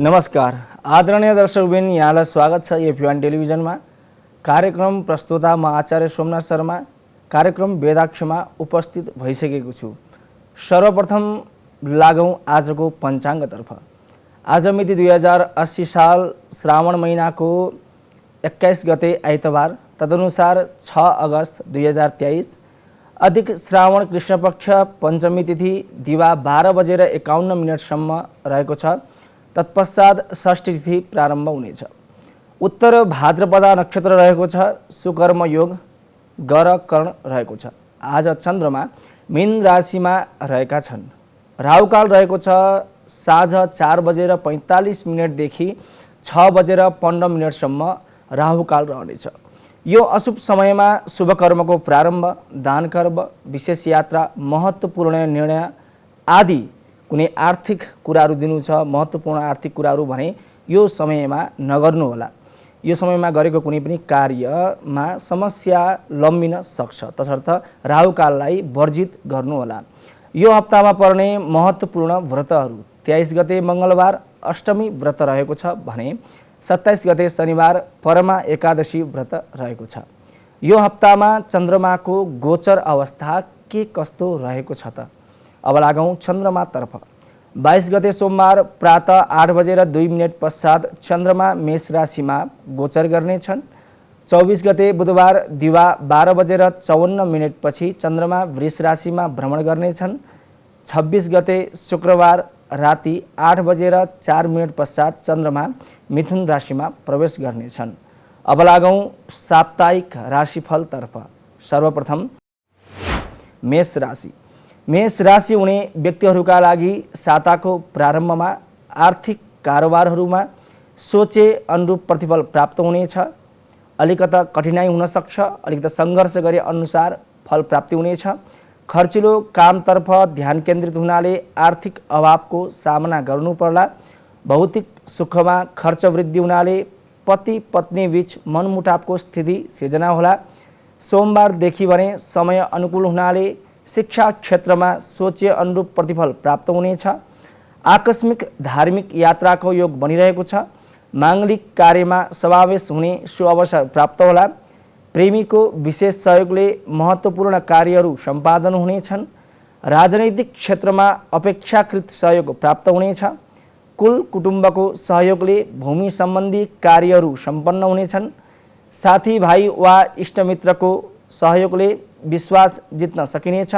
नमस्कार आदरणीय दर्शकबिन, यहाँलाई स्वागत छ एफवान टेलिभिजनमा। कार्यक्रम प्रस्तुता म आचार्य सोमनाथ शर्मा कार्यक्रम वेदाक्षमा उपस्थित भइसकेको छु। सर्वप्रथम लागौं आजको पञ्चाङ्गतर्फ। आज मिति 2080 साल श्रावण महिनाको 21 गते आइतबार, तदनुसार 6 अगस्त 2023, अधिक श्रावण कृष्णपक्ष पञ्चमी तिथि दिवा 12:51 रहेको छ। तत्पश्चात षष्ठी तिथि प्रारम्भ हुनेछ। उत्तर भाद्रपदा नक्षत्र रहेको छ। सुकर्म योग, गर कर्ण रहेको छ। आज चन्द्रमा मीन राशिमा रहेका छन्। राहुकाल रहेको छ साँझ 4:45 देखि 6:15 राहुकाल रहनेछ। यो अशुभ समयमा शुभ कर्मको प्रारम्भ, दान कर्म, विशेष यात्रा, महत्त्वपूर्ण निर्णय आदि कुनै आर्थिक कुराहरू दिनु छ। महत्त्वपूर्ण आर्थिक कुराहरू भने यो समयमा नगर्नु होला। यो समयमा गरेको कुनै पनि कार्यमा समस्या लम्बिन सक्छ, तसर्थ राहुकाललाई वर्जित गर्नु होला। यो हप्तामा पर्ने महत्त्वपूर्ण व्रतहरू: 23 गते मङ्गलबार अष्टमी व्रत रहेको छ भने 27 गते शनिबार परमा एकादशी व्रत रहेको छ। यो हप्तामा चन्द्रमाको गोचर अवस्था के कस्तो रहेको छ त? अब लागौं चन्द्रमातर्फ। 22 गते सोमबार प्रातः 8:02 पश्चात चन्द्रमा मेष राशिमा गोचर गर्नेछन्। 24 गते बुधबार दिवा 12:54 पछि चन्द्रमा वृष राशिमा भ्रमण गर्नेछन्। 26 गते शुक्रबार राति 8:04 पश्चात चन्द्रमा मिथुन राशिमा प्रवेश गर्नेछन्। अब लागौं साप्ताहिक राशिफलतर्फ। सर्वप्रथम मेष राशि। मेष राशि हुने व्यक्तिहरूका लागि साताको प्रारम्भमा आर्थिक कारोबारहरूमा सोचे अनुरूप प्रतिफल प्राप्त हुनेछ। अलिकता कठिनाइ हुन सक्छ, अलिकता सङ्घर्ष गरे अनुसार फल प्राप्ति हुनेछ। खर्चिलो कामतर्फ ध्यान केन्द्रित हुनाले आर्थिक अभावको सामना गर्नु पर्ला। भौतिक सुखमा खर्च वृद्धि हुनाले पति पत्नी बीच मनमुटावको स्थिति सिर्जना होला। सोमबारदेखि भने समय अनुकूल हुनाले शिक्षा क्षेत्रमा सोचे अनुरूप प्रतिफल प्राप्त हुनेछ। आकस्मिक धार्मिक यात्राको योग बनिरहेको छ। माङ्गलिक कार्यमा समावेश हुने सुअवसर प्राप्त होला। प्रेमीको विशेष सहयोगले महत्त्वपूर्ण कार्यहरू सम्पादन हुनेछन्। राजनैतिक क्षेत्रमा अपेक्षाकृत सहयोग प्राप्त हुनेछ। कुल कुटुम्बको सहयोगले भूमि सम्बन्धी कार्यहरू सम्पन्न हुनेछन्। साथीभाइ वा इष्टमित्रको सहयोगले विश्वास जित्न सकिनेछ।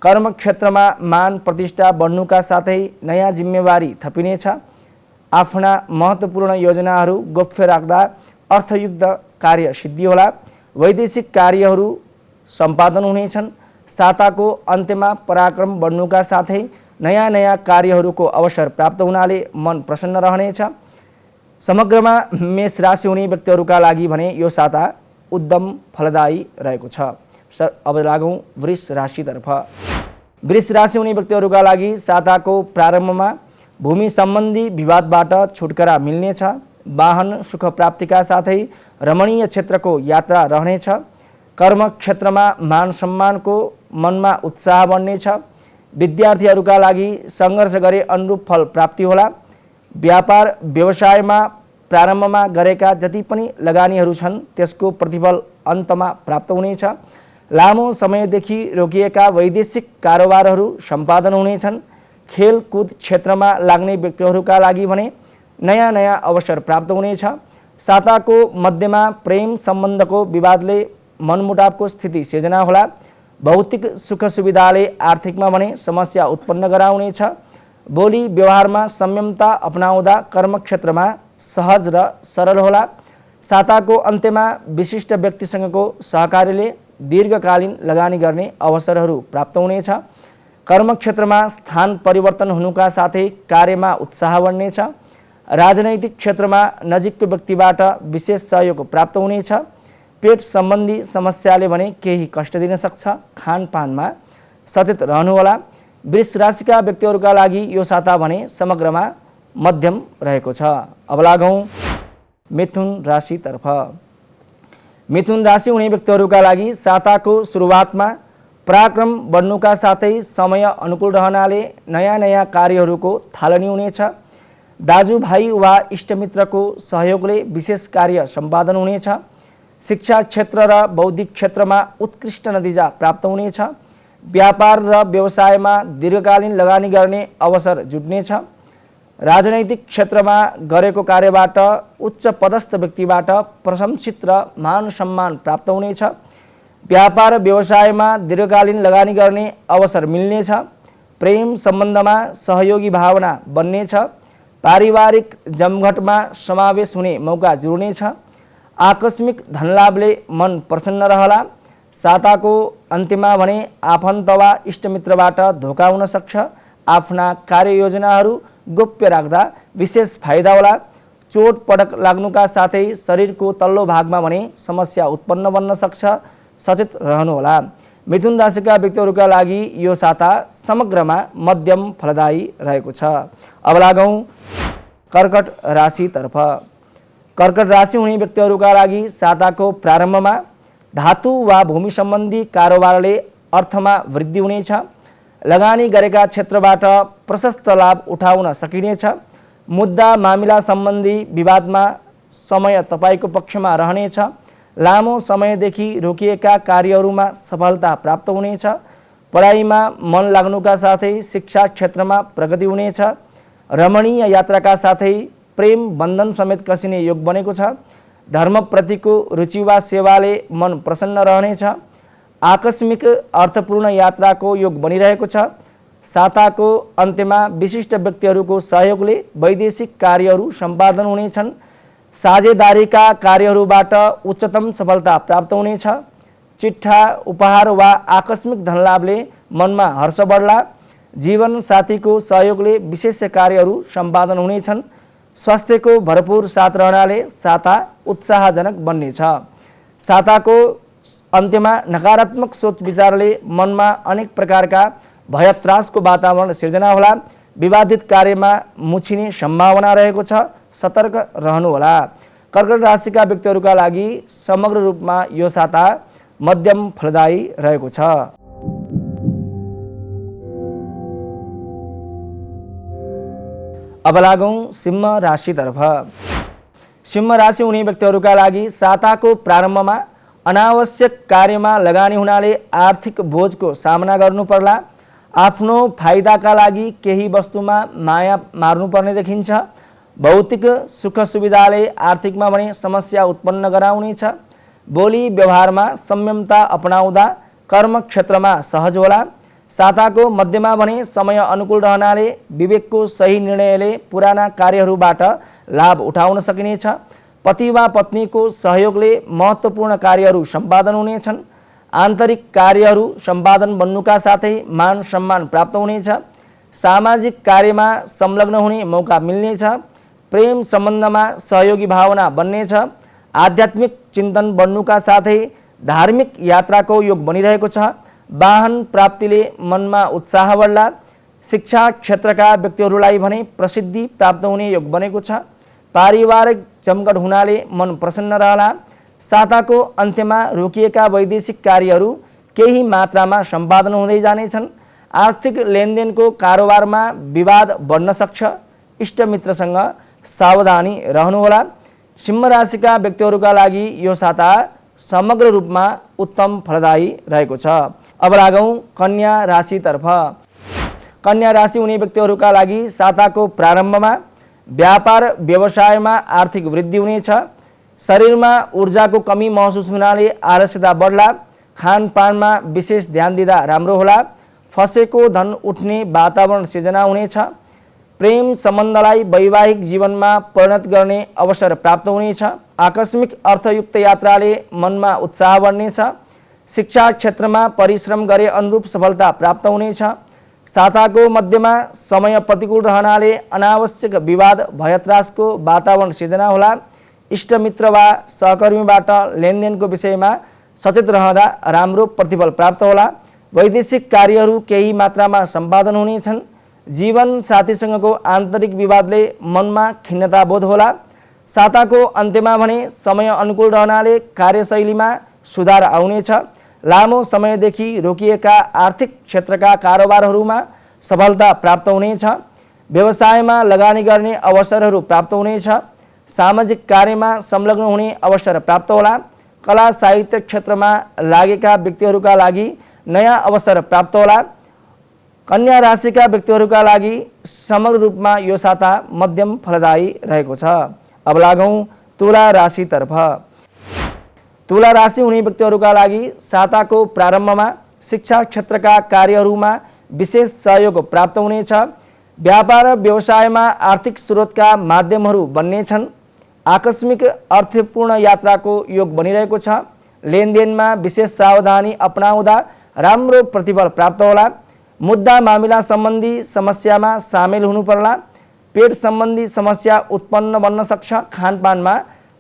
कर्मक्षेत्रमा मान प्रतिष्ठा बढ्नुका साथै नयाँ जिम्मेवारी थपिनेछ। आफ्ना महत्त्वपूर्ण योजनाहरू गोप्य राख्दा अर्थयुक्त कार्य सिद्धि होला। वैदेशिक कार्यहरू सम्पादन हुनेछन्। साताको अन्त्यमा पराक्रम बढ्नुका साथै नयाँ नयाँ कार्यहरूको अवसर प्राप्त हुनाले मन प्रसन्न रहनेछ। समग्रमा मेष राशि हुने व्यक्तिहरूका लागि भने यो साता उद्दम फलदायी रहेको छ। अब लागौं वृष राशितर्फ। वृष राशि हुने व्यक्तिहरूका लागि साताको प्रारम्भमा भूमि सम्बन्धी विवादबाट छुटकारा मिल्नेछ। वाहन सुख प्राप्तिका साथै रमणीय क्षेत्रको यात्रा रहनेछ। कर्म क्षेत्रमा मान सम्मानको मनमा उत्साह बढ्नेछ। विद्यार्थीहरूका लागि सङ्घर्ष गरे अनुरूप फल प्राप्ति होला। व्यापार व्यवसायमा प्रारम्भमा गरेका जति पनि लगानीहरू छन् त्यसको प्रतिफल अन्तमा प्राप्त हुनेछ। लामो समयदेखि रोकिएका वैदेशिक कारोबारहरू सम्पादन हुनेछन्। खेलकुद क्षेत्रमा लाग्ने व्यक्तिहरूका लागि भने नयाँ नयाँ अवसर प्राप्त हुनेछ। साताको मध्यमा प्रेम सम्बन्धको विवादले मनमुटावको स्थिति सिर्जना होला। भौतिक सुख सुविधाले आर्थिकमा भने समस्या उत्पन्न गराउनेछ। बोली व्यवहारमा संयमता अपनाउँदा कर्मक्षेत्रमा सहज र सरल होला। साताको अन्त्यमा विशिष्ट व्यक्तिसँगको सहकार्यले दीर्घकालीन लगानी गर्ने अवसरहरू प्राप्त हुनेछ। कर्मक्षेत्रमा स्थान परिवर्तन हुनुका साथै कार्यमा उत्साह बढ्नेछ। राजनैतिक क्षेत्रमा नजिकको व्यक्तिबाट विशेष सहयोग प्राप्त हुनेछ। पेट सम्बन्धी समस्याले भने केही कष्ट दिन सक्छ। खानपानमा सचेत रहनुहोला। वृष राशिका व्यक्तिहरूका लागि यो साता भने समग्रमा मध्यम रहेको छ। अब लागौं मिथुन राशितर्फ। मिथुन राशि हुने व्यक्तिहरूका लागि साताको सुरुवातमा पराक्रम बढ्नुका साथै समय अनुकूल रहनाले नयाँ नयाँ कार्यहरूको थालनी हुनेछ। दाजुभाइ वा इष्टमित्रको सहयोगले विशेष कार्य सम्पादन हुनेछ। शिक्षा क्षेत्र र बौद्धिक क्षेत्रमा उत्कृष्ट नतिजा प्राप्त हुनेछ। व्यापार र व्यवसायमा दीर्घकालीन लगानी गर्ने अवसर जुट्नेछ। राजनैतिक क्षेत्रमा गरेको कार्यबाट उच्च पदस्थ व्यक्तिबाट प्रशंसित र मान सम्मान प्राप्त हुनेछ। व्यापार व्यवसायमा दीर्घकालीन लगानी गर्ने अवसर मिल्नेछ। प्रेम सम्बन्धमा सहयोगी भावना बन्नेछ। पारिवारिक जमघटमा समावेश हुने मौका जुर्नेछ। आकस्मिक धनलाभले मन प्रसन्न रहला। साताको अन्त्यमा भने आफन्त वा इष्टमित्रबाट धोका हुन सक्छ। आफ्ना कार्ययोजनाहरू गोप्य राख्दा विशेष फाइदा होला। चोट पटक लाग्नुका साथै शरीरको तल्लो भागमा भने समस्या उत्पन्न बन्न सक्छ। सचेत रहनुहोला। मिथुन राशिका व्यक्तिहरूका लागि यो साता समग्रमा मध्यम फलदायी रहेको छ। अब लागौँ कर्कट राशितर्फ। कर्कट राशि हुने व्यक्तिहरूका लागि साताको प्रारम्भमा धातु वा भूमि सम्बन्धी कारोबारले अर्थमा वृद्धि हुनेछ। लगानी गरेका क्षेत्रबाट प्रशस्त लाभ उठाउन सकिनेछ। मुद्दा मामिला सम्बन्धी विवादमा समय तपाईँको पक्षमा रहनेछ। लामो समयदेखि रोकिएका कार्यहरूमा सफलता प्राप्त हुनेछ। पढाइमा मन लाग्नुका साथै शिक्षा क्षेत्रमा प्रगति हुनेछ। रमणीय यात्राका साथै प्रेम बन्धन समेत कसिने योग बनेको छ। धर्मप्रतिको रुचि वा सेवाले मन प्रसन्न रहनेछ। आकस्मिक अर्थपूर्ण यात्राको योग बनिरहेको छ। साताको अन्त्यमा विशिष्ट व्यक्तिहरूको सहयोगले वैदेशिक कार्यहरू सम्पादन हुनेछन्। साझेदारीका कार्यहरूबाट उच्चतम सफलता प्राप्त हुनेछ। चिट्ठा उपहार वा आकस्मिक धनलाभले मनमा हर्ष बढ्ला। जीवन साथीको सहयोगले विशेष कार्यहरू सम्पादन हुनेछन्। स्वास्थ्यको भरपूर साथ रहनाले साता उत्साहजनक बन्नेछ। साताको अन्त्यमा नकारात्मक सोच विचारले मनमा अनेक प्रकारका भयत्रासको वातावरण सिर्जना होला। विवादित कार्यमा मुछिने सम्भावना रहेको छ। सतर्क रहनुहोला। कर्कट राशिका व्यक्तिहरूका लागि समग्र रूपमा यो साता मध्यम फलदायी रहेको छ। अब लागौँ सिंह राशितर्फ। सिंह राशि हुने व्यक्तिहरूका लागि साताको प्रारम्भमा अनावश्यक कार्यमा लगानी हुनाले आर्थिक बोझको सामना गर्नु पर्ला। आफ्नो फाइदाका लागि केही वस्तुमा माया मार्नुपर्ने देखिन्छ। भौतिक सुख सुविधाले आर्थिकमा भने समस्या उत्पन्न गराउनेछ। बोली व्यवहारमा संयमता अपनाउँदा कर्म क्षेत्रमा सहज होला। साताको मध्यमा भने समय अनुकूल रहनाले विवेकको सही निर्णयले पुराना कार्यहरूबाट लाभ उठाउन सकिनेछ। पति वा पत्नीको सहयोगले महत्त्वपूर्ण कार्यहरू सम्पादन हुनेछन्। आन्तरिक कार्यहरू सम्पादन बन्नुका साथै मान सम्मान प्राप्त हुनेछ। सामाजिक कार्यमा संलग्न हुने मौका मिल्नेछ। प्रेम सम्बन्धमा सहयोगी भावना बन्नेछ। आध्यात्मिक चिन्तन बन्नुका साथै धार्मिक यात्राको योग बनिरहेको छ। वाहन प्राप्तिले मनमा उत्साह बढ्ला। शिक्षा क्षेत्रका व्यक्तिहरूलाई भने प्रसिद्धि प्राप्त हुने योग बनेको छ। पारिवारिक जमघट हुनाले मन प्रसन्न रहला। साताको अन्त्यमा रोकिएका वैदेशिक कार्यहरू केही मात्रामा सम्पादन हुँदै जानेछन्। आर्थिक लेनदेनको कारोबारमा विवाद बढ्न सक्छ। इष्टमित्रसँग सावधानी रहनुहोला। सिंह राशिका व्यक्तिहरूका लागि यो साता समग्र रूपमा उत्तम फलदायी रहेको छ। अब लागौँ कन्या राशितर्फ। कन्या राशि हुने व्यक्तिहरूका लागि साताको प्रारम्भमा व्यापार व्यवसायमा आर्थिक वृद्धि हुनेछ। शरीरमा ऊर्जाको कमी महसुस हुनाले आलस्यता बढ्ला। खानपानमा विशेष ध्यान दिँदा राम्रो होला। फसेको धन उठ्ने वातावरण सिर्जना हुनेछ। प्रेम सम्बन्धलाई वैवाहिक जीवनमा परिणत गर्ने अवसर प्राप्त हुनेछ। आकस्मिक अर्थयुक्त यात्राले मनमा उत्साह बढ्नेछ। शिक्षा क्षेत्रमा परिश्रम गरे अनुरूप सफलता प्राप्त हुनेछ। साताको मध्यमा समय प्रतिकूल रहनाले अनावश्यक विवाद भयत्रासको वातावरण सिर्जना होला। इष्टमित्र वा सहकर्मीबाट लेनदेनको विषयमा सचेत रहँदा राम्रो प्रतिफल प्राप्त होला। वैदेशिक कार्यहरू केही मात्रामा सम्पादन हुनेछन्। जीवन साथीसँगको आन्तरिक विवादले मनमा खिन्नता बोध होला। साताको अन्त्यमा भने समय अनुकूल रहनाले कार्यशैलीमा सुधार आउनेछ। लामो समयदेखि रोकिएका आर्थिक क्षेत्रका कारोबारहरूमा सफलता प्राप्त हुनेछ। व्यवसायमा लगानी गर्ने अवसरहरू प्राप्त हुनेछ। सामाजिक कार्यमा संलग्न हुने अवसर प्राप्त होला। कला साहित्य क्षेत्रमा लागेका व्यक्तिहरूका लागि नयाँ अवसर प्राप्त होला। कन्या राशिका व्यक्तिहरूका लागि समग्र रूपमा यो साता मध्यम फलदायी रहेको छ। अब लागौँ तुला राशितर्फ। तुला राशि हुने व्यक्तिहरूका लागि साताको प्रारम्भमा शिक्षा क्षेत्रका कार्यहरूमा विशेष सहयोग प्राप्त हुनेछ। व्यापार र व्यवसायमा आर्थिक स्रोतका माध्यमहरू बन्नेछन्। आकस्मिक अर्थपूर्ण यात्राको योग बनिरहेको छ। लेनदेनमा विशेष सावधानी अपनाउँदा राम्रो प्रतिफल प्राप्त होला। मुद्दा मामिला सम्बन्धी समस्यामा सामेल हुनु पर्ला। पेट सम्बन्धी समस्या उत्पन्न बन्न सक्छ। खानपानमा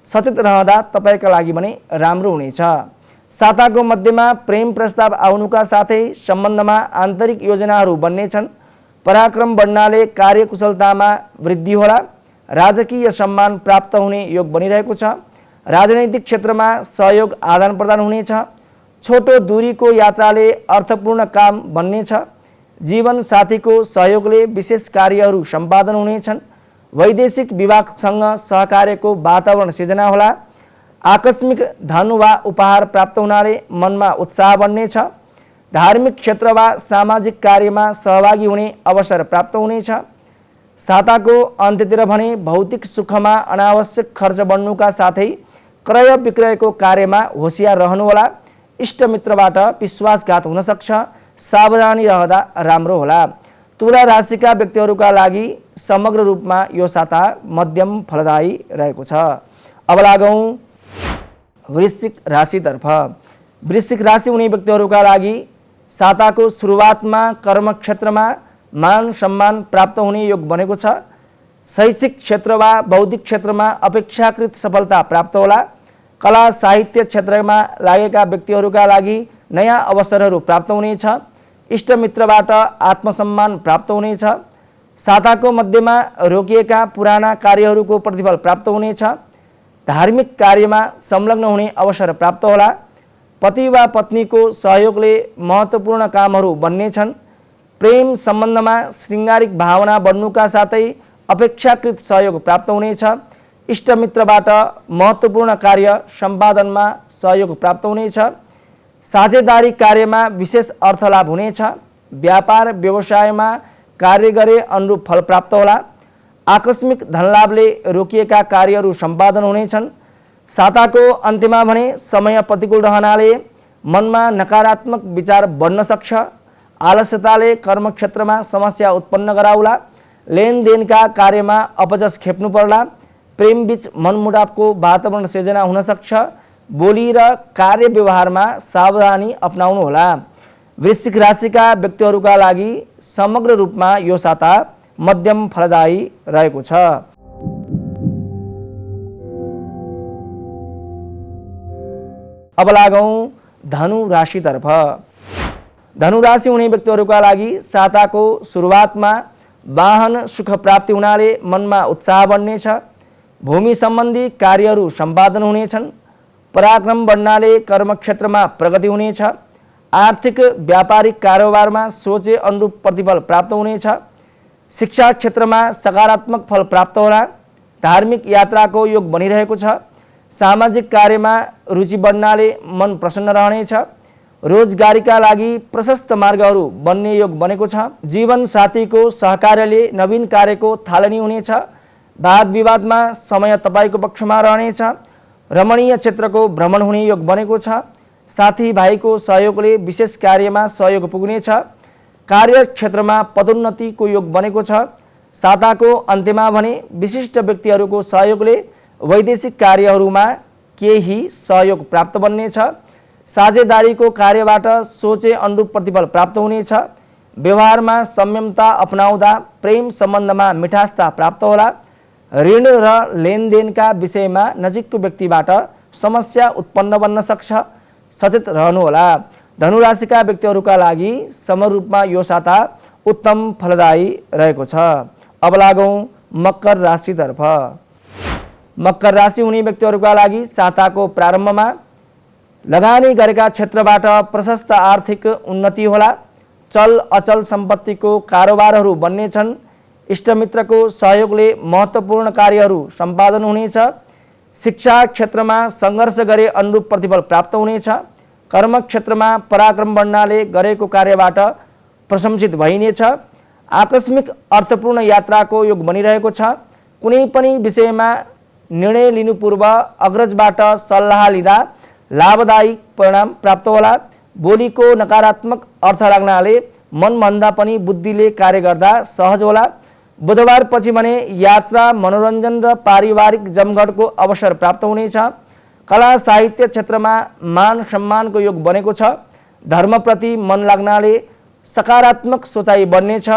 सचेत रहँदा तपाईँका लागि भने राम्रो हुनेछ। साताको मध्यमा प्रेम प्रस्ताव आउनुका साथै सम्बन्धमा आन्तरिक योजनाहरू बन्नेछन्। पराक्रम बढ्नाले कार्यकुशलतामा वृद्धि होला। राजकीय सम्मान प्राप्त हुने योग बनिरहेको छ। राजनैतिक क्षेत्रमा सहयोग आदान प्रदान हुनेछ। छोटो दूरीको यात्राले अर्थपूर्ण काम बन्नेछ। जीवन साथीको सहयोगले विशेष कार्यहरू सम्पादन हुनेछन्। वैदेशिक विभागसँग सहकार्यको वातावरण सिर्जना होला। आकस्मिक धन वा उपहार प्राप्त हुनाले मनमा उत्साह बढ्नेछ। धार्मिक क्षेत्र वा सामाजिक कार्यमा सहभागी हुने अवसर प्राप्त हुनेछ। साताको अन्त्यतिर भने भौतिक सुखमा अनावश्यक खर्च बढ्नुका साथै क्रय विक्रयको कार्यमा होसियार रहनुहोला। इष्टमित्रबाट विश्वासघात हुन सक्छ। सावधानी रहँदा राम्रो होला। तुला राशिका व्यक्तिहरूका लागि समग्र रूपमा यो साता मध्यम फलदायी रहेको छ। अब लागौँ वृश्चिक राशितर्फ। वृश्चिक राशि हुने व्यक्तिहरूका लागि साताको सुरुवातमा कर्मक्षेत्रमा मान सम्मान प्राप्त हुने योग बनेको छ। शैक्षिक क्षेत्र वा बौद्धिक क्षेत्रमा अपेक्षाकृत सफलता प्राप्त होला। कला साहित्य क्षेत्रमा लागेका व्यक्तिहरूका लागि नयाँ अवसरहरू प्राप्त हुनेछ। इष्टमित्रबाट आत्मसम्मान प्राप्त हुनेछ। साताको मध्यमा रोकिएका पुराना कार्यहरूको प्रतिफल प्राप्त हुनेछ। धार्मिक कार्यमा संलग्न हुने अवसर प्राप्त होला। पति वा पत्नीको सहयोगले महत्त्वपूर्ण कामहरू बन्नेछन्। प्रेम सम्बन्धमा श्रृङ्गारिक भावना बढ्नुका साथै अपेक्षाकृत सहयोग प्राप्त हुनेछ। इष्टमित्रबाट महत्त्वपूर्ण कार्य सम्पादनमा सहयोग प्राप्त हुनेछ। साझेदारी कार्यमा विशेष अर्थलाभ हुनेछ। व्यापार व्यवसायमा कार्य गरे अनुरूप फल प्राप्त होला। आकस्मिक धनलाभले रोकिएका कार्यहरू सम्पादन हुनेछन्। साताको अन्त्यमा भने समय प्रतिकूल रहनाले मनमा नकारात्मक विचार बढ्न सक्छ। आलस्यताले कर्मक्षेत्रमा समस्या उत्पन्न गराउला। लेनदेनका कार्यमा अपजस खेप्नु पर्ला। प्रेमबीच मनमुटावको वातावरण सिर्जना हुन सक्छ। बोली र कार्य व्यवहारमा सावधानी अपनाउनु होला। वृश्चिक राशिका व्यक्तिहरूका लागि समग्र रूपमा यो साता मध्यम फलदायी रहेको छ। अब लागौँ धनु राशितर्फ। धनु राशि हुने व्यक्तिहरूका लागि साताको सुरुवातमा वाहन सुख प्राप्ति हुनाले मनमा उत्साह बढ्नेछ। भूमि सम्बन्धी कार्यहरू सम्पादन हुनेछन्। पराक्रम बढ्नाले कर्मक्षेत्रमा प्रगति हुनेछ। आर्थिक व्यापारिक कारोबारमा सोचे अनुरूप प्रतिफल प्राप्त हुनेछ। शिक्षा क्षेत्रमा सकारात्मक फल प्राप्त होला। धार्मिक यात्राको योग बनिरहेको छ। सामाजिक कार्यमा रुचि बढ्नाले मन प्रसन्न रहनेछ। रोजगारीका लागि प्रशस्त मार्गहरू बन्ने योग बनेको छ। जीवन साथीको सहकार्यले नवीन कार्यको थालनी हुनेछ। वाद विवादमा समय तपाईँको पक्षमा रहनेछ। रमणीय क्षेत्रको भ्रमण हुने योग बनेको छ। साथीभाइको सहयोगले विशेष कार्यमा सहयोग पुग्नेछ। कार्य क्षेत्रमा पदोन्नतिको योग बनेको छ। साताको अन्त्यमा भने विशिष्ट व्यक्तिहरूको सहयोगले वैदेशिक कार्यहरूमा केही सहयोग प्राप्त बन्नेछ। साझेदारीको कार्यबाट सोचे अनुरूप प्रतिफल प्राप्त हुनेछ। व्यवहारमा संयमता अपनाउँदा प्रेम सम्बन्धमा मिठासता प्राप्त होला। ऋण र लेनदेनका विषयमा नजिकको व्यक्तिबाट समस्या उत्पन्न बन्न सक्छ। सचेत रहनुहोला। धनुराशिका व्यक्तिहरूका लागि समग्र रूपमा यो साता उत्तम फलदायी रहेको छ। अब लागौँ मकर राशितर्फ। मकर राशि हुने व्यक्तिहरूका लागि साताको प्रारम्भमा लगानी गरेका क्षेत्रबाट प्रशस्त आर्थिक उन्नति होला। चल अचल सम्पत्तिको कारोबारहरू बन्नेछन्। इष्टमित्रको सहयोगले महत्त्वपूर्ण कार्यहरू सम्पादन हुनेछ। शिक्षा क्षेत्रमा सङ्घर्ष गरे अनुरूप प्रतिफल प्राप्त हुनेछ। कर्म क्षेत्रमा पराक्रम बढ्नाले गरेको कार्यबाट प्रशंसित भइनेछ। आकस्मिक अर्थपूर्ण यात्राको योग बनिरहेको छ। कुनै पनि विषयमा निर्णय लिनु पूर्व अग्रजबाट सल्लाह लिँदा लाभदायी परिणाम प्राप्त होला। बोलीको नकारात्मक अर्थ लाग्नाले मनभन्दा पनि बुद्धिले कार्य गर्दा सहज होला। बुधबार पछि भने यात्रा, मनोरञ्जन र पारिवारिक जमघटको अवसर प्राप्त हुनेछ। कला साहित्य क्षेत्रमा मान सम्मानको योग बनेको छ। धर्मप्रति मन लाग्नाले सकारात्मक सोचाइ बन्नेछ।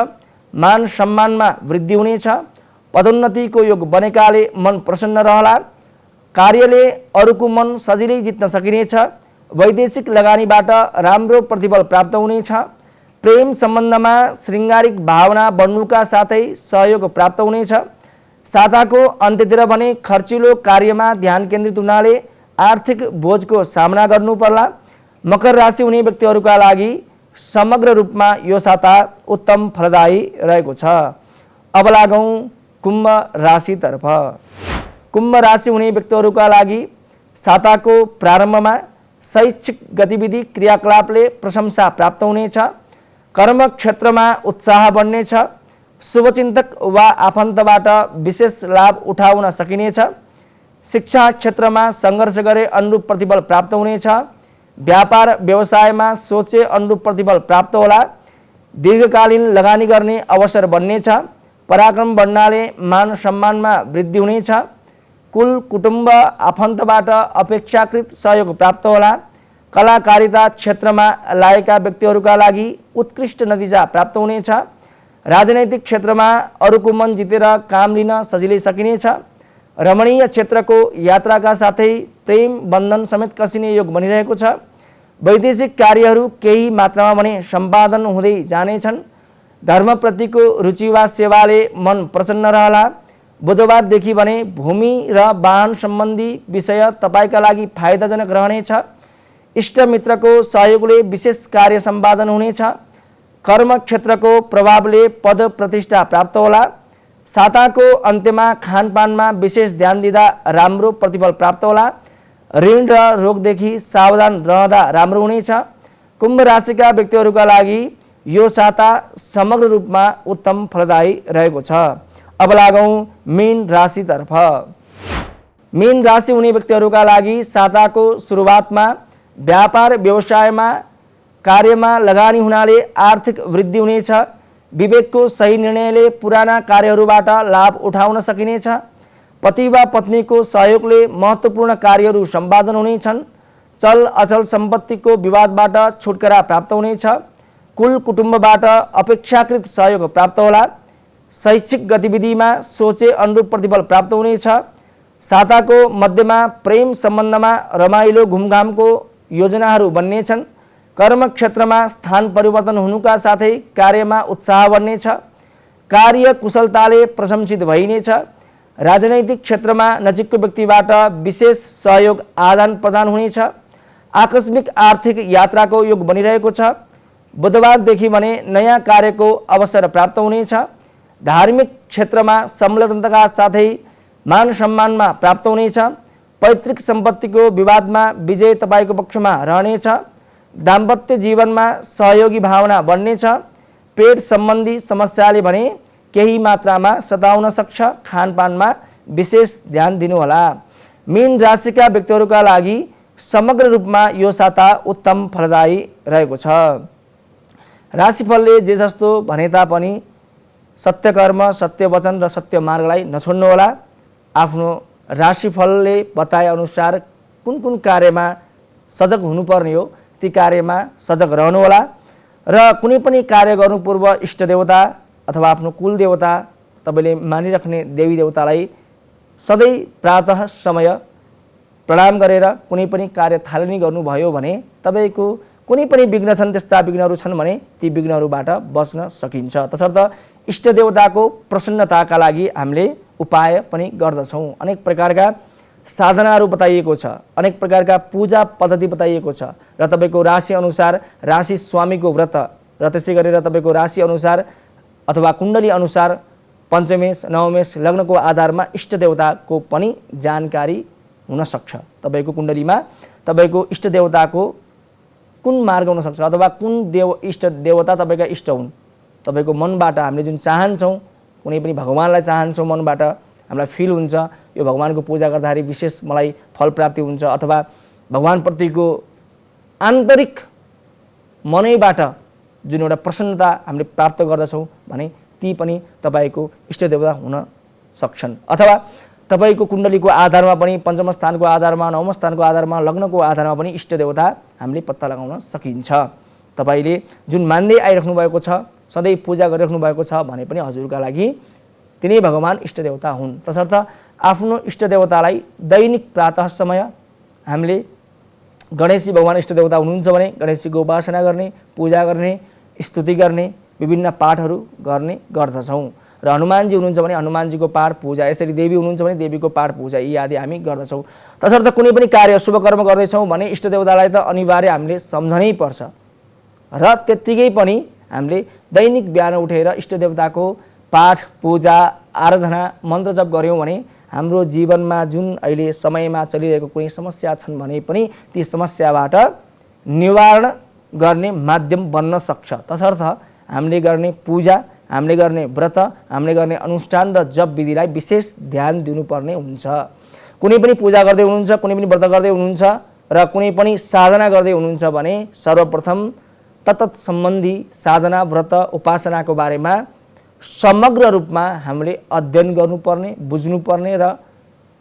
मान सम्मानमा वृद्धि हुनेछ। पदोन्नतिको योग बनेकाले मन प्रसन्न रहला। कार्यले अरूको मन सजिलै जित्न सकिनेछ। वैदेशिक लगानीबाट राम्रो प्रतिफल प्राप्त हुनेछ। प्रेम सम्बन्धमा श्रृङ्गारिक भावना बढ्नुका साथै सहयोग प्राप्त हुनेछ। साताको अन्त्यतिर भने खर्चिलो कार्यमा ध्यान केन्द्रित हुनाले आर्थिक बोझको सामना गर्नु पर्ला। मकर राशि हुने व्यक्तिहरूका लागि समग्र रूपमा यो साता उत्तम फलदायी रहेको छ। अब लागौँ कुम्भ राशितर्फ। कुम्भ राशि हुने व्यक्तिहरूका लागि साताको प्रारम्भमा शैक्षिक गतिविधि क्रियाकलापले प्रशंसा प्राप्त हुनेछ। कर्म क्षेत्रमा उत्साह बढ्नेछ। शुभचिन्तक वा आफन्तबाट विशेष लाभ उठाउन सकिनेछ। शिक्षा क्षेत्रमा सङ्घर्ष गरे अनुरूप प्रतिफल प्राप्त हुनेछ। व्यापार व्यवसायमा सोचे अनुरूप प्रतिफल प्राप्त होला। दीर्घकालीन लगानी गर्ने अवसर बन्नेछ। पराक्रम बढ्नाले मान सम्मानमा वृद्धि हुनेछ। कुल कुटुम्ब आफन्तबाट अपेक्षाकृत सहयोग प्राप्त होला। कलाकारिता क्षेत्रमा लागेका व्यक्तिहरूका लागि उत्कृष्ट नतिजा प्राप्त हुनेछ। राजनैतिक क्षेत्रमा अरूको मन जितेर काम लिन सजिलै सकिनेछ। रमणीय क्षेत्रको यात्राका साथै प्रेम बन्धन समेत कसिने योग बनिरहेको छ। वैदेशिक कार्यहरू केही मात्रामा भने सम्पादन हुँदै जानेछन्। धर्मप्रतिको रुचि वा सेवाले मन प्रसन्न रहला। बुधबारदेखि भने भूमि र वाहन सम्बन्धी विषय तपाईँका लागि फाइदाजनक रहनेछ। इष्टमित्रको सहयोगले विशेष कार्य सम्पादन हुनेछ। कर्म क्षेत्रको प्रभावले पद प्रतिष्ठा प्राप्त होला। साताको अन्त्यमा खानपानमा विशेष ध्यान दिँदा राम्रो प्रतिफल प्राप्त होला। ऋण र रोगदेखि सावधान रहँदा राम्रो हुनेछ। कुम्भ राशिका व्यक्तिहरूका लागि यो साता समग्र रूपमा उत्तम फलदायी रहेको छ। अब लागौँ मीन राशितर्फ। मीन राशि हुने व्यक्तिहरूका लागि साताको सुरुवातमा व्यापार व्यवसायमा कार्यमा लगानी हुनाले आर्थिक वृद्धि हुनेछ। विवेकको सही निर्णयले पुराना कार्यहरूबाट लाभ उठाउन सकिनेछ। पति वा पत्नीको सहयोगले महत्त्वपूर्ण कार्यहरू सम्पादन हुनेछन्। चल अचल सम्पत्तिको विवादबाट छुटकारा प्राप्त हुनेछ। कुल कुटुम्बबाट अपेक्षाकृत सहयोग प्राप्त होला। शैक्षिक गतिविधिमा सोचे अनुरूप प्रतिफल प्राप्त हुनेछ। साताको मध्यमा प्रेम सम्बन्धमा रमाइलो घुमघामको योजनाहरू बन्नेछन्। कर्म क्षेत्रमा स्थान परिवर्तन हुनुका साथै कार्यमा उत्साह बढ्नेछ। कार्य कुशलताले प्रशंसित भइनेछ। राजनैतिक क्षेत्रमा नजिकको व्यक्तिबाट विशेष सहयोग आदान प्रदान हुनेछ। आकस्मिक आर्थिक यात्राको योग बनिरहेको छ। बुधबारदेखि भने नयाँ कार्यको अवसर प्राप्त हुनेछ। धार्मिक क्षेत्रमा संलग्नताका साथै मान सम्मानमा प्राप्त हुनेछ। पैतृक सम्पत्तिको विवादमा विजय तपाईँको पक्षमा रहनेछ। दाम्पत्य जीवनमा सहयोगी भावना बढ्नेछ। पेट सम्बन्धी समस्याले भने केही मात्रामा सताउन सक्छ। खानपानमा विशेष ध्यान दिनुहोला। मीन राशिका व्यक्तिहरूका लागि समग्र रूपमा यो साता उत्तम फलदायी रहेको छ। राशिफलले जे जस्तो भने तापनि सत्य कर्म, सत्य वचन र सत्य मार्गलाई नछोड्नुहोला। आफ्नो राशिफलले बताए अनुसार कुन कुन कार्यमा सजग हुनुपर्ने हो ती कार्यमा सजग रहनुहोला। र कुनै पनि कार्य गर्नु पूर्व इष्ट देवता अथवा आफ्नो कुल देवता तपाईँले मानिराख्ने देवी देवतालाई सधैँ प्रातः समय प्रणाम गरेर कुनै पनि कार्य थालनी गर्नुभयो भने तपाईँको कुनै पनि विघ्न छन्, त्यस्ता विघ्नहरू छन् भने ती विघ्नहरूबाट बच्न सकिन्छ। तसर्थ इष्ट देवताको प्रसन्नताका लागि हामीले उपाय पनि गर्दछौँ। अनेक प्रकारका साधनाहरू बताइएको छ, अनेक प्रकारका पूजा पद्धति बताइएको छ र तपाईँको राशि अनुसार राशि स्वामीको व्रत र त्यसै गरेर तपाईँको राशि अनुसार अथवा कुण्डली अनुसार पञ्चमेष नवमेष लग्नको आधारमा इष्ट देवताको पनि जानकारी हुन सक्छ। तपाईको कुण्डलीमा तपाईको इष्ट देवताको कुन मार्ग हुन सक्छ अथवा कुन इष्ट देवता तपाईका इष्ट हुन्। तपाईको मनबाट हामीले जुन चाहन्छौँ, कुनै पनि भगवानलाई चाहन्छौँ, मनबाट हामीलाई फिल हुन्छ यो भगवानको पूजा गर्दाखेरि विशेष मलाई फल प्राप्ति हुन्छ, अथवा भगवानप्रतिको आन्तरिक मनैबाट जुन एउटा प्रसन्नता हामीले प्राप्त गर्दछौँ भने ती पनि तपाईको इष्ट देवता हुन सक्छन्। अथवा तपाईको कुण्डलीको आधारमा पनि पञ्चम स्थानको आधारमा, नवम स्थानको आधारमा, लग्नको आधारमा पनि इष्ट देवता हामीले पत्ता लगाउन सकिन्छ। तपाईले जुन मान्दै आइराख्नु भएको छ, सधैँ पूजा गरिराख्नु भएको छ भने पनि हजुरका लागि तिनै भगवान इष्ट देवता हुन्। तसर्थ आफ्नो इष्ट देवतालाई दैनिक प्रातः समय हामीले गणेशजी भगवान इष्ट देवता हुनुहुन्छ भने गणेशजीको उपासना गर्ने, पूजा गर्ने, स्तुति गर्ने, विभिन्न पाठहरू गर्ने गर्दछौँ। र हनुमानजी हुनुहुन्छ भने हनुमानजीको पाठ पूजा, यसरी देवी हुनुहुन्छ भने देवीको पाठ पूजा यी आदि हामी गर्दछौँ। तसर्थ कुनै पनि कार्य शुभ कर्म गर्दैछौँ भने इष्ट देवतालाई त अनिवार्य हामीले सम्झनै पर्छ। र त्यत्तिकै पनि हामीले दैनिक बिहान उठेर इष्ट देवताको पाठ पूजा आराधना मन्त्र जप गऱ्यौँ भने हाम्रो जीवनमा जुन अहिले समयमा चलिरहेको कुनै समस्या छन् भने पनि ती समस्याबाट निवारण गर्ने माध्यम बन्न सक्छ। तसर्थ हामीले गर्ने पूजा, हामीले गर्ने व्रत, हामीले गर्ने अनुष्ठान र जप विधिलाई विशेष ध्यान दिनुपर्ने हुन्छ। कुनै पनि पूजा गर्दै हुनुहुन्छ, कुनै पनि व्रत गर्दै हुनुहुन्छ र कुनै पनि साधना गर्दै हुनुहुन्छ भने सर्वप्रथम तत्त सम्बन्धी साधना व्रत उपासनाको बारेमा समग्र रूपमा हामीले अध्ययन गर्नुपर्ने, बुझ्नुपर्ने र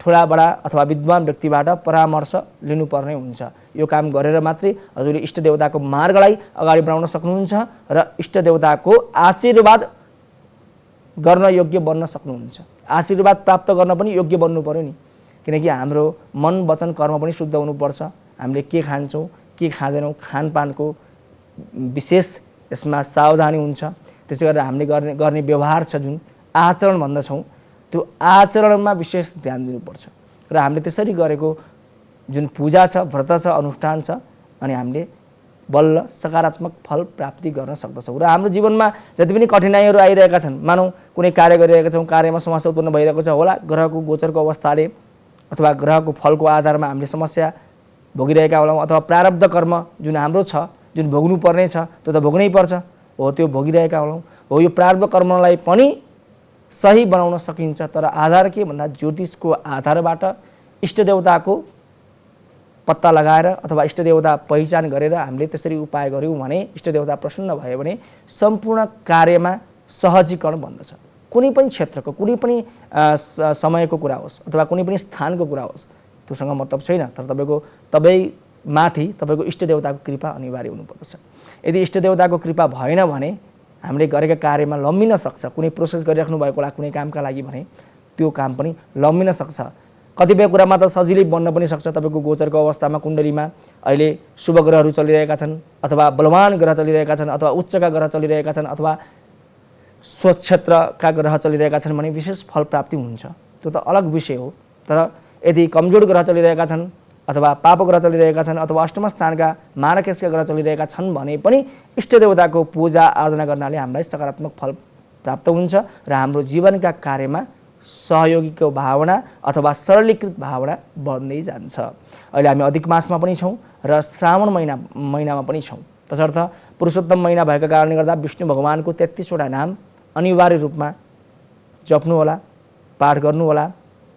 ठुला बडा अथवा विद्वान व्यक्तिबाट परामर्श लिनुपर्ने हुन्छ। यो काम गरेर मात्रै हजुरले इष्ट देवताको मार्गलाई अगाडि बढाउन सक्नुहुन्छ र इष्ट देवताको आशीर्वाद गर्न योग्य बन्न सक्नुहुन्छ। आशीर्वाद प्राप्त गर्न पनि योग्य बन्नु पर्यो नि, किनकि हाम्रो मन वचन कर्म पनि शुद्ध हुनुपर्छ। हामीले के खान्छौँ के खाँदैनौँ, खानपानको विशेष यसमा सावधानी हुन्छ। त्यसै गरेर हामीले गर्ने व्यवहार छ जुन आचरण भन्दछौँ, त्यो आचरणमा विशेष ध्यान दिनुपर्छ। र हामीले त्यसरी गरेको जुन पूजा छ, व्रत छ, अनुष्ठान छ, अनि हामीले बल्ल सकारात्मक फल प्राप्ति गर्न सक्दछौँ। र हाम्रो जीवनमा जति पनि कठिनाइहरू आइरहेका छन्, मानौँ कुनै कार्य गरिरहेका छौँ, कार्यमा समस्या उत्पन्न भइरहेको छ होला, ग्रहको गोचरको अवस्थाले अथवा ग्रहको फलको आधारमा हामीले समस्या भोगिरहेका होलाौँ, अथवा प्रारब्ध कर्म जुन हाम्रो छ, जुन भोग्नु पर्ने छ त्यो त भोग्नै पर्छ, हो त्यो भोगिरहेका होलाौँ। हो यो प्रारब्ध कर्मलाई पनि सही बनाउन सकिन्छ। तर आधार के भन्दा ज्योतिषको आधारबाट इष्ट देवताको पत्ता लगाएर अथवा इष्ट देवता पहिचान गरेर हामीले त्यसरी उपाय गऱ्यौँ भने इष्ट देवता प्रसन्न भयो भने सम्पूर्ण कार्यमा सहजीकरण बन्दछ। कुनै पनि क्षेत्रको, कुनै पनि समयको कुरा होस् अथवा कुनै पनि स्थानको कुरा होस्, त्योसँग मतलब छैन। तर तपाईमाथि तपाईँको इष्ट देवताको कृपा अनिवार्य हुनुपर्दछ। यदि इष्ट देवताको कृपा भएन भने हामीले गरेका कार्यमा लम्बिन सक्छ। कुनै प्रोसेस गरिराख्नु भएको होला कुनै कामका लागि भने त्यो काम पनि लम्बिन सक्छ। कतिपय कुरामा त सजिलै बन्न पनि सक्छ। तपाईँको गोचरको अवस्थामा कुण्डलीमा अहिले शुभ ग्रहहरू चलिरहेका छन्, अथवा बलवान ग्रह चलिरहेका छन्, अथवा उच्चका ग्रह चलिरहेका छन्, अथवा स्वक्षेत्रका ग्रह चलिरहेका छन् भने विशेष फल प्राप्ति हुन्छ। त्यो त अलग विषय हो। तर यदि कमजोर ग्रह चलिरहेका छन् अथवा पाप ग्रह चलिरहेका छन् अथवा अष्टम स्थानका मारकेशका ग्रह चलिरहेका छन् भने पनि इष्ट देवताको पूजा आराधना गर्नाले हामीलाई सकारात्मक फल प्राप्त हुन्छ र हाम्रो जीवनका कार्यमा सहयोगीको भावना अथवा सरलीकृत भावना बढ्दै जान्छ। अहिले हामी अधिक मासमा पनि छौँ र श्रावण महिनामा पनि छौँ। तसर्थ पुरुषोत्तम महिना भएका कारणले गर्दा विष्णु भगवानको 33 वटा नाम अनिवार्य रूपमा जप्नु होला, पाठ गर्नु होला,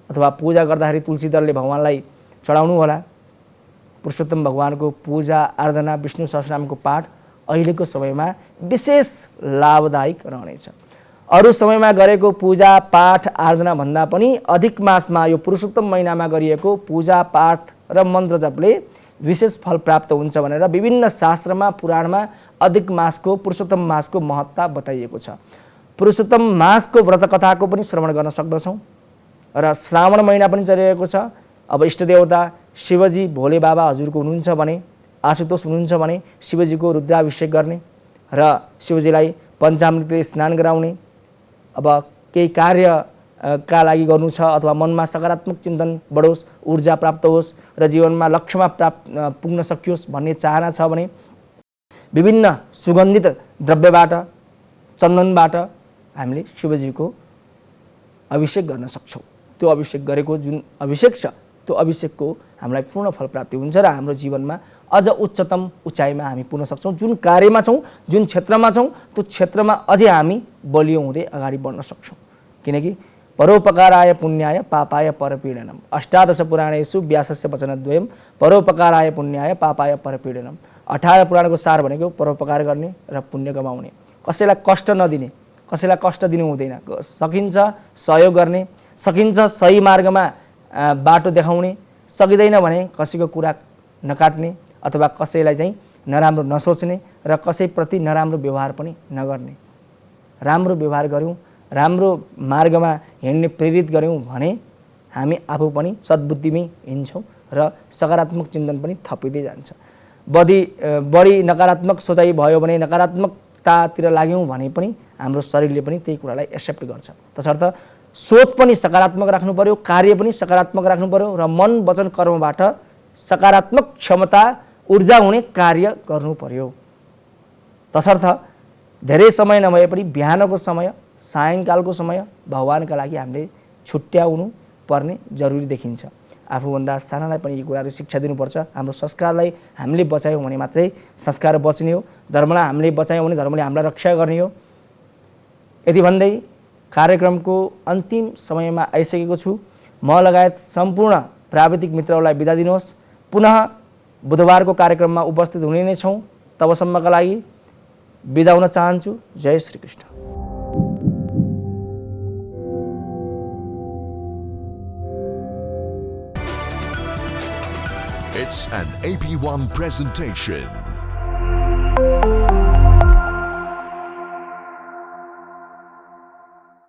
अथवा पूजा गर्दाखेरि तुलसी दलले भगवानलाई चढाउनु होला। पुरुषोत्तम भगवानको पूजा आराधना विष्णु सहस्रनामको पाठ अहिलेको समयमा विशेष लाभदायक रहनेछ। अरू समयमा गरेको पूजा पाठ आराधना भन्दा पनि अधिक मासमा यो पुरुषोत्तम महिनामा गरिएको पूजा पाठ र मन्त्र जपले विशेष फल प्राप्त हुन्छ भनेर विभिन्न शास्त्रमा पुराणमा अधिक मासको पुरुषोत्तम मासको महत्ता बताइएको छ। पुरुषोत्तम मासको व्रत कथाको पनि श्रवण गर्न सक्दछौँ। र श्रावण महिना पनि चलिरहेको छ। अब इष्ट देवता शिवजी भोले बाबा हजुरको हुनुहुन्छ भने, आशुतोष हुनुहुन्छ भने शिवजीको रुद्राभिषेक गर्ने र शिवजीलाई पञ्चामृतले स्नान गराउने। अब केही कार्यका लागि गर्नु छ अथवा मनमा सकारात्मक चिन्तन बढोस्, ऊर्जा प्राप्त होस् र जीवनमा लक्ष्यमा पुग्न सकियोस् भन्ने चाहना छ भने विभिन्न सुगन्धित द्रव्यबाट, चन्दनबाट हामीले शिवजीको अभिषेक गर्न सक्छौँ। त्यो अभिषेक गरेको जुन अभिषेक छ त्यो अभिषेकको हामीलाई पूर्ण फल प्राप्ति हुन्छ र हाम्रो जीवनमा अझ उच्चतम उचाइमा हामी पुग्न सक्छौँ। जुन कार्यमा छौँ, जुन क्षेत्रमा छौँ, त्यो क्षेत्रमा अझै हामी बलियो हुँदै अगाडि बढ्न सक्छौँ। किनकि परोपकाराय पुण्याय पापाय परपीडनम, अष्टादश पुराणेषु व्यासस्य वचनद्वयम् परोपकाराय पुण्याय पापाय परपीडनम। 18 पुराणको सार भनेको परोपकार गर्ने र पुण्य कमाउने, कसैलाई कष्ट नदिने, कसैलाई कष्ट दिनु हुँदैन, सकिन्छ सहयोग गर्ने, सकिन्छ सही मार्गमा बाटो देखाउने, सकिँदैन भने कसैको कुरा नकाट्ने अथवा कसैलाई चाहिँ नराम्रो नसोच्ने र कसैप्रति नराम्रो व्यवहार पनि नगर्ने। राम्रो व्यवहार गऱ्यौँ, राम्रो मार्गमा हिँड्ने प्रेरित गऱ्यौँ भने हामी आफू पनि सद्बुद्धिमै हिँड्छौँ र सकारात्मक चिन्तन पनि थपिँदै जान्छ। बढी नकारात्मक सोचाइ भयो भने, नकारात्मकतातिर लाग्यौँ भने पनि हाम्रो शरीरले पनि त्यही कुरालाई एक्सेप्ट गर्छ। तसर्थ सोच पनि सकारात्मक राख्नु पर्यो, कार्य पनि सकारात्मक राख्नु पर्यो र मन वचन कर्मबाट सकारात्मक क्षमता ऊर्जा हुने कार्य गर्नु पर्यो। तसर्थ धेरै समय नभए पनि बिहानको समय, सायङ्कालको समय भगवानका लागि हामीले छुट्याउनु पर्ने जरुरी देखिन्छ। आफूभन्दा सानालाई पनि यी कुराहरू शिक्षा दिनुपर्छ। हाम्रो संस्कारलाई हामीले बचायौँ भने मात्रै संस्कार बच्ने हो, धर्मलाई हामीले बचायौँ भने धर्मले हामीलाई रक्षा गर्ने हो। यति भन्दै कार्यक्रमको अन्तिम समयमा आइसकेको छु। म लगायत सम्पूर्ण प्राविधिक मित्रहरूलाई बिदा दिनुहोस्। पुनः बुधबारको कार्यक्रममा उपस्थित हुने नै छौँ। तबसम्मका लागि बिदा हुन चाहन्छु। जय Shri Krishna. It's an AP1 presentation.